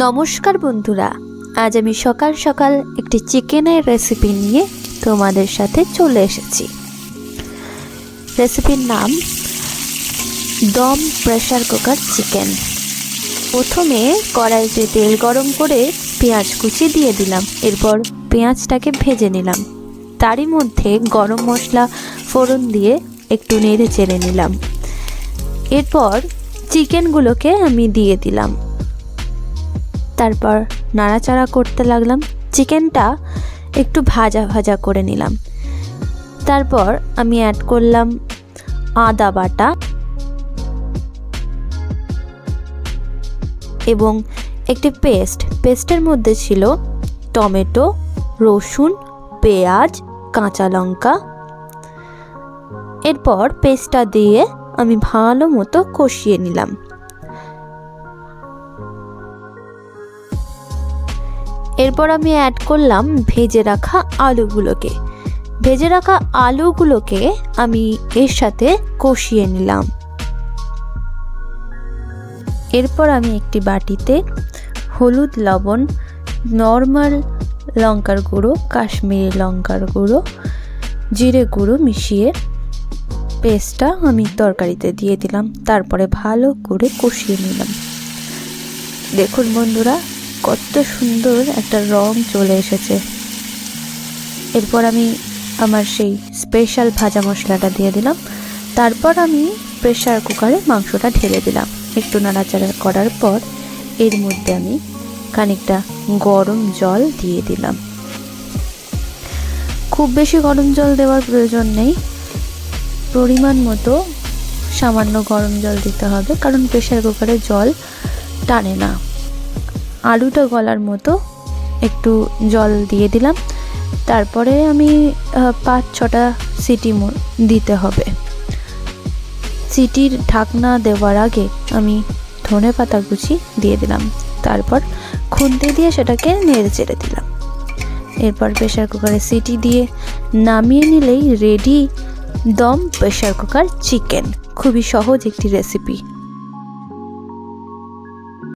নমস্কার বন্ধুরা, আজ আমি সকাল সকাল একটি চিকেনের রেসিপি নিয়ে তোমাদের সাথে চলে এসেছি। রেসিপির নাম দম প্রেসার কুকার চিকেন। প্রথমে কড়াইতে তেল গরম করে পেঁয়াজ কুচি দিয়ে দিলাম। এরপর পেঁয়াজটাকে ভেজে নিলাম। তারই মধ্যে গরম মশলা ফোড়ন দিয়ে একটু নেড়ে চেড়ে নিলাম। এরপর চিকেনগুলোকে আমি দিয়ে দিলাম। তারপর নাড়াচাড়া করতে লাগলাম। চিকেনটা একটু ভাজা ভাজা করে নিলাম। তারপর আমি অ্যাড করলাম আদা বাটা এবং একটি পেস্টের মধ্যে ছিল টমেটো, রসুন, পেঁয়াজ, কাঁচা লঙ্কা। এরপর পেস্টটা দিয়ে আমি ভালো মতো কষিয়ে নিলাম। এরপর আমি অ্যাড করলাম ভেজে রাখা আলুগুলোকে আমি এর সাথে কষিয়ে নিলাম। এরপর আমি একটি বাটিতে হলুদ, লবণ, নর্মাল লঙ্কার গুঁড়ো, কাশ্মীরি লঙ্কার গুঁড়ো, জিরে গুঁড়ো মিশিয়ে পেস্টটা আমি তরকারিতে দিয়ে দিলাম। তারপরে ভালো করে কষিয়ে নিলাম। দেখুন বন্ধুরা, কত সুন্দর একটা রং চলে এসেছে। এরপর আমি আমার সেই স্পেশাল ভাজা মশলাটা দিয়ে দিলাম। তারপর আমি প্রেসার কুকারে মাংসটা ঢেলে দিলাম। একটু নাড়াচাড়া করার পর এর মধ্যে আমি খানিকটা গরম জল দিয়ে দিলাম। খুব বেশি গরম জল দেওয়ার প্রয়োজন নেই, পরিমাণ মতো সামান্য গরম জল দিতে হবে, কারণ প্রেসার কুকারে জল টানে না। আলুটা গলার মতো একটু জল দিয়ে দিলাম। তারপরে আমি 5-6টা সিটি দিতে হবে। সিটির ঢাকনা দেওয়ার আগে আমি ধনেপাতা কুচি দিয়ে দিলাম। তারপর খুন্তি দিয়ে সেটাকে নেড়ে চেড়ে দিলাম। এরপর প্রেসার কুকারে সিটি দিয়ে নামিয়ে নিলেই রেডি দম প্রেসার কুকার চিকেন। খুবই সহজ একটি রেসিপি।